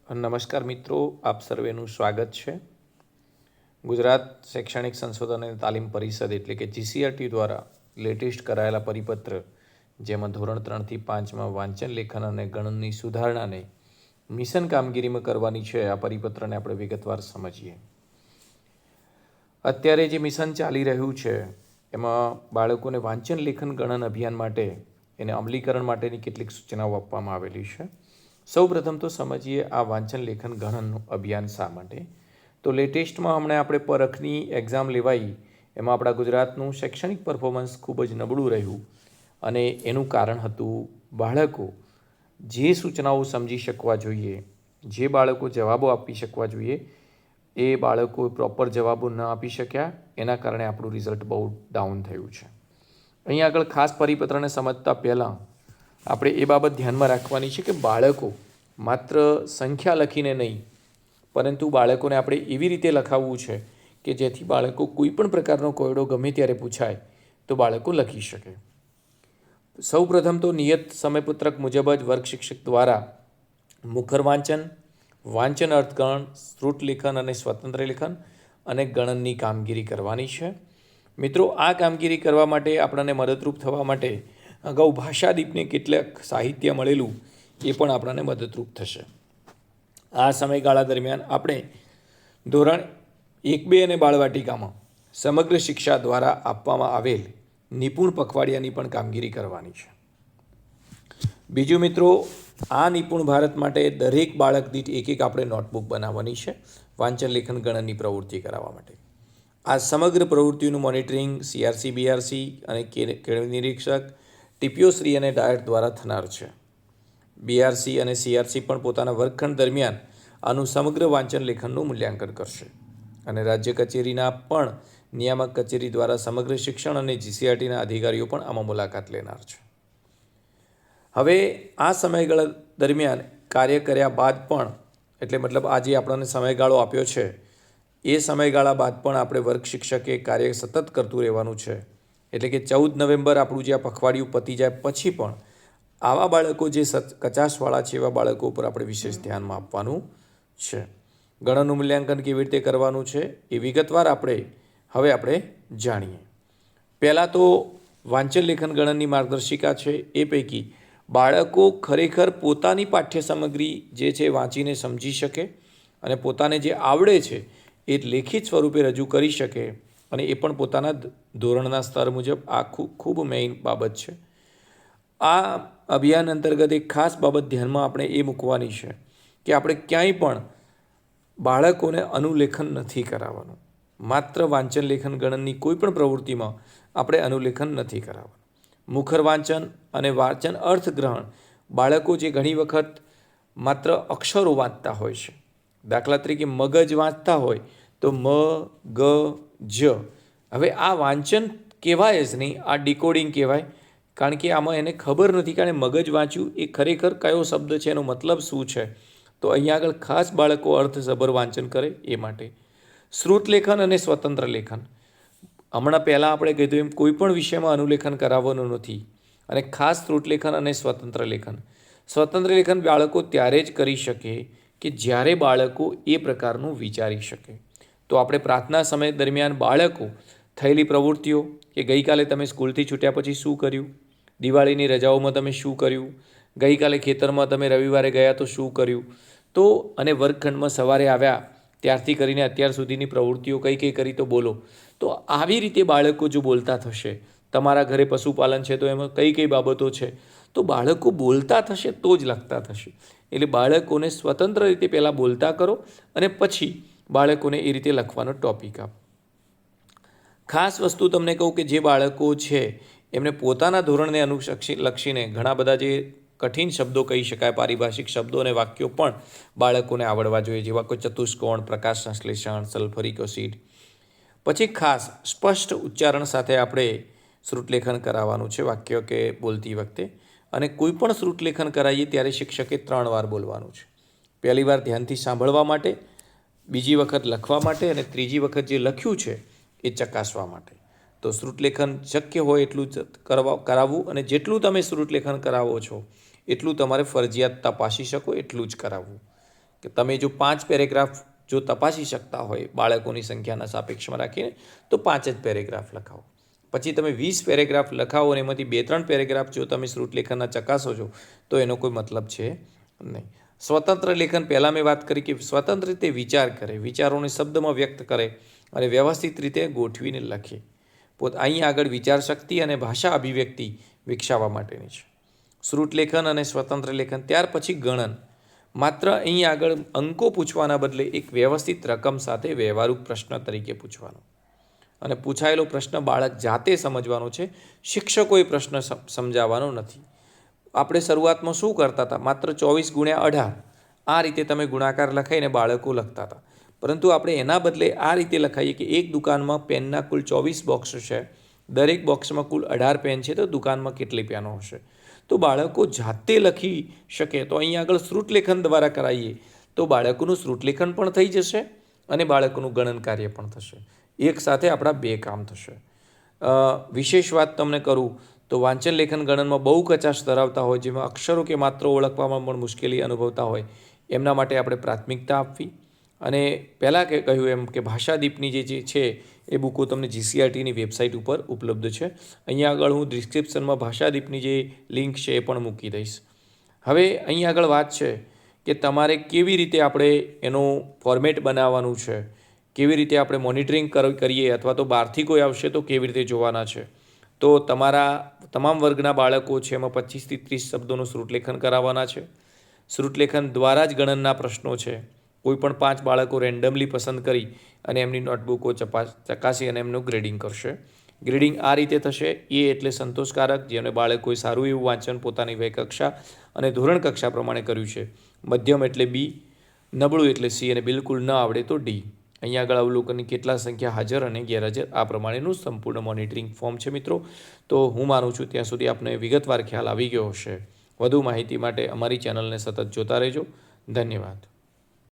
નમસ્કાર મિત્રો, આપ સર્વેનું સ્વાગત છે. ગુજરાત શૈક્ષણિક સંશોધન અને તાલીમ પરિષદ એટલે કે GCRT દ્વારા લેટેસ્ટ કરાયેલા પરિપત્ર જેમાં ધોરણ 3 થી 5માં વાંચન લેખન અને ગણનની સુધારણાને મિશન કામગીરીમાં કરવાની છે. આ પરિપત્રને આપણે વિગતવાર સમજીએ. અત્યારે જે મિશન ચાલી રહ્યું છે એમાં બાળકોને વાંચન લેખન ગણન અભિયાન માટે એને અમલીકરણ માટેની કેટલીક સૂચનાઓ આપવામાં આવેલી છે. સૌ પ્રથમ તો સમજીએ આ વાંચન લેખન ગણનનું અભિયાન શા માટે. તો લેટેસ્ટમાં હમણાં આપણે પરખની એક્ઝામ લેવાઈ એમાં આપણા ગુજરાતનું શૈક્ષણિક પરફોર્મન્સ ખૂબ જ નબળું રહ્યું અને એનું કારણ હતું બાળકો જે સૂચનાઓ સમજી શકવા જોઈએ, જે બાળકો જવાબો આપી શકવા જોઈએ એ બાળકો પ્રોપર જવાબો ન આપી શક્યા. એના કારણે આપણું રિઝલ્ટ બહુ ડાઉન થયું છે. અહીં આગળ ખાસ પરિપત્રને સમજતા પહેલાં આપણે એ બાબત ધ્યાનમાં રાખવાની છે કે બાળકો માત્ર સંખ્યા લખીને નહીં, પરંતુ બાળકોને આપણે એવી રીતે લખાવવું છે કે જેથી બાળકો કોઈ પણ પ્રકારનો કોયડો ગમે ત્યારે પૂછાય તો બાળકો લખી શકે. સૌ પ્રથમ તો નિયત સમયપત્રક મુજબ જ વર્ગ શિક્ષક દ્વારા મુખર વાંચન, વાંચન અર્થગણ, શ્રુત લેખન અને સ્વતંત્ર લેખન અને ગણનની કામગીરી કરવાની છે. મિત્રો, આ કામગીરી કરવા માટે આપણને મદદરૂપ થવા માટે અગાઉ ભાષાદીપને કેટલાક સાહિત્ય મળેલું એ પણ આપણને મદદરૂપ થશે. આ સમયગાળા દરમિયાન આપણે ધોરણ 1, 2 અને બાળવાટિકામાં સમગ્ર શિક્ષા દ્વારા આપવામાં આવેલ નિપુણ પખવાડિયાની પણ કામગીરી કરવાની છે. બીજું મિત્રો, આ નિપુણ ભારત માટે દરેક બાળક દીઠ એક આપણે નોટબુક બનાવવાની છે વાંચન લેખન ગણનની પ્રવૃત્તિ કરાવવા માટે. આ સમગ્ર પ્રવૃત્તિનું મોનિટરિંગ CRC, BRC અને કેળવણી નિરીક્ષક, TPOશ્રી અને ડાયટ દ્વારા થનાર છે. BRC અને CRC પણ પોતાના વર્ગખંડ દરમિયાન આનું સમગ્ર વાંચન લેખનનું મૂલ્યાંકન કરશે અને રાજ્ય કચેરીના પણ નિયામક કચેરી દ્વારા સમગ્ર શિક્ષણ અને GCRTના અધિકારીઓ પણ આમાં મુલાકાત લેનાર છે. હવે આ સમયગાળા દરમિયાન કાર્ય કર્યા બાદ પણ એટલે મતલબ આ જે આપણને સમયગાળો આપ્યો છે એ સમયગાળા બાદ પણ આપણે વર્ગ શિક્ષકે કાર્ય સતત કરતું રહેવાનું છે. એટલે કે 14 નવેમ્બર આપણું જે આ પખવાડિયું પતી જાય પછી પણ આવા બાળકો જે કચાશવાળા છે એવા બાળકો ઉપર આપણે વિશેષ ધ્યાનમાં આપવાનું છે. ગણનનું મૂલ્યાંકન કેવી રીતે કરવાનું છે એ વિગતવાર આપણે જાણીએ. પહેલાં તો વાંચન લેખન ગણનની માર્ગદર્શિકા છે એ પૈકી બાળકો ખરેખર પોતાની પાઠ્ય સામગ્રી જે છે વાંચીને સમજી શકે અને પોતાને જે આવડે છે એ લેખિત સ્વરૂપે રજૂ કરી શકે અને એ પણ પોતાના ધોરણના સ્તર મુજબ. આ ખૂબ મેઇન બાબત છે. આ અભિયાન અંતર્ગત એક ખાસ બાબત ધ્યાનમાં આપણે એ મૂકવાની છે કે આપણે ક્યાંય પણ બાળકોને અનુલેખન નથી કરાવવાનું. માત્ર વાંચન લેખન ગણનની કોઈ પણ પ્રવૃત્તિમાં આપણે અનુલેખન નથી કરાવવાનું. મુખર વાંચન અને વાંચન અર્થગ્રહણ બાળકો જે ઘણી વખત માત્ર અક્ષરો વાંચતા હોય છે, દાખલા તરીકે મગજ વાંચતા હોય તો મ, ગ, જ. હવે આ વાંચન કહેવાય જ નહીં, આ ડિકોડિંગ કહેવાય. કારણ કે આમાં એને ખબર નથી કે મગજ વાંચ્યું એ ખરેખર કયો શબ્દ છે, એનો મતલબ શું છે. તો અહીંયા આગળ ખાસ બાળકો અર્થસભર વાંચન કરે એ માટે. શ્રુત લેખન અને સ્વતંત્ર લેખન. હમણાં પહેલાં આપણે કીધું એમ કોઈ પણ વિષયમાં અનુલેખન કરાવવાનું નથી અને ખાસ શ્રુત લેખન અને સ્વતંત્ર લેખન. સ્વતંત્ર લેખન બાળકો ત્યારે જ કરી શકે કે જ્યારે બાળકો એ પ્રકારનું વિચારી શકે. તો આપણે પ્રાર્થના સમય દરમિયાન બાળકો થયેલી પ્રવૃત્તિઓ કે ગઈકાલે તમે સ્કૂલથી છૂટ્યા પછી શું કર્યું, દિવાળીની રજાઓમાં તમે શું કર્યું, ગઈકાલે ખેતરમાં તમે રવિવારે ગયા તો શું કર્યું, તો અને વર્ગખંડમાં સવારે આવ્યા ત્યારથી કરીને અત્યાર સુધીની પ્રવૃત્તિઓ કઈ કઈ કરી તો બોલો. તો આવી રીતે બાળકો જો બોલતા થશે, તમારા ઘરે પશુપાલન છે તો એમાં કઈ કઈ બાબતો છે, તો બાળકો બોલતા થશે તો જ લખતા થશે. એટલે બાળકોને સ્વતંત્ર રીતે પહેલાં બોલતા કરો અને પછી બાળકોને એ રીતે લખવાનો ટોપિક આપો. ખાસ વસ્તુ તમને કહું કે જે બાળકો છે એમને પોતાના ધોરણને લક્ષીને ઘણા બધા જે કઠિન શબ્દો કહી શકાય, પારિભાષિક શબ્દો અને વાક્યો પણ બાળકોને આવડવા જોઈએ, જેવા કોઈ ચતુષ્કોણ, પ્રકાશ સંશ્લેષણ, સલ્ફરિક એસિડ. પછી ખાસ સ્પષ્ટ ઉચ્ચારણ સાથે આપણે શ્રુતલેખન કરાવવાનું છે વાક્ય કે બોલતી વખતે. અને કોઈ પણ શ્રુતલેખન કરાવીએ ત્યારે શિક્ષકે 3 વાર બોલવાનું છે. પહેલી વાર ધ્યાનથી સાંભળવા માટે, બીજી વખત લખવા માટે અને ત્રીજી વખત જે લખ્યું છે એ ચકાસવા માટે. તો શ્રુતલેખન શક્ય હોય એટલું જ કરાવવું અને જેટલું તમે શ્રુતલેખન કરાવો છો એટલું તમારે ફરજિયાત તપાસી શકો એટલું જ કરાવવું. કે તમે જો 5 પેરેગ્રાફ જો તપાસી શકતા હોય બાળકોની સંખ્યાના સાપેક્ષમાં રાખીને તો 5 જ પેરેગ્રાફ લખાવો. પછી તમે 20 પેરેગ્રાફ લખાવો અને એમાંથી 2-3 પેરેગ્રાફ જો તમે શ્રુતલેખનના ચકાસો છો તો એનો કોઈ મતલબ છે નહીં. સ્વતંત્ર લેખન પહેલાં મેં વાત કરી કે સ્વતંત્ર રીતે વિચાર કરે, વિચારોને શબ્દમાં વ્યક્ત કરે અને વ્યવસ્થિત રીતે ગોઠવીને લખે. અહીં આગળ વિચારશક્તિ અને ભાષા અભિવ્યક્તિ વિકસાવવા માટેની છે. શ્રુતલેખન અને સ્વતંત્ર લેખન. ત્યાર પછી ગણન. માત્ર અહીં આગળ અંકો પૂછવાના બદલે એક વ્યવસ્થિત રકમ સાથે વ્યવહારુ પ્રશ્ન તરીકે પૂછવાનો અને પૂછાયેલો પ્રશ્ન બાળક જાતે સમજવાનો છે. શિક્ષકોએ પ્રશ્ન સમજાવવાનો નથી. આપણે શરૂઆતમાં શું કરતા હતા? માત્ર 24x18 આ રીતે તમે ગુણાકાર લખાઈને બાળકો લખતા હતા. પરંતુ આપણે એના બદલે આ રીતે લખાઈએ કે એક દુકાનમાં પેનના કુલ 24 બોક્સ છે, દરેક બોક્સમાં કુલ 18 પેન છે, તો દુકાનમાં કેટલી પેનો હશે? તો બાળકો જાતે લખી શકે. તો અહીં આગળ શ્રુતલેખન દ્વારા કરાવીએ તો બાળકોનું શ્રુતલેખન પણ થઈ જશે અને બાળકોનું ગણન કાર્ય પણ થશે. એક સાથે આપણા 2 કામ થશે. વિશેષ વાત તમને કરું તો વાંચન લેખન ગણનમાં બહુ કચાશ ધરાવતા હોય, જેમાં અક્ષરો કે માત્રો ઓળખવામાં પણ મુશ્કેલી અનુભવતા હોય, એમના માટે આપણે પ્રાથમિકતા આપવી. અને પહેલાં કહ્યું એમ કે ભાષાદીપની જે છે એ બુકો તમને GCRTની વેબસાઇટ ઉપર ઉપલબ્ધ છે. અહીંયા આગળ હું ડિસ્ક્રિપ્શનમાં ભાષાદીપની જે લિંક છે એ પણ મૂકી દઈશ. હવે અહીં આગળ વાત છે કે તમારે કેવી રીતે આપણે એનું ફોર્મેટ બનાવવાનું છે, કેવી રીતે આપણે મોનિટરિંગ કરીએ, અથવા તો બહારથી કોઈ આવશે તો કેવી રીતે જોવાના છે. તો તમારા તમામ વર્ગના બાળકો છે એમાં 25 થી 30 શબ્દોનું શ્રુતલેખન કરાવવાના છે. શ્રુતલેખન દ્વારા જ ગણનના પ્રશ્નો છે. કોઈ પણ 5 બાળકો રેન્ડમલી પસંદ કરી અને એમની નોટબુકો ચકાસી અને એમનું ગ્રેડિંગ કરશે. ગ્રેડિંગ આ રીતે થશે: એ એટલે સંતોષકારક, જેને બાળકોએ સારું એવું વાંચન પોતાની વય કક્ષા અને ધોરણ કક્ષા પ્રમાણે કર્યું છે. મધ્યમ એટલે B, નબળું એટલે C અને બિલકુલ ન આવડે તો D. અહીંયા આગળ અવલોકનની કેટલા સંખ્યા હાજર અને ગેરહાજર આ પ્રમાણેનું સંપૂર્ણ મોનિટરિંગ ફોર્મ છે મિત્રો. તો હું માનું છું ત્યાં સુધી આપને વિગતવાર ખ્યાલ આવી ગયો હશે. વધુ માહિતી માટે અમારી ચેનલને સતત જોતા રહેજો. ધન્યવાદ.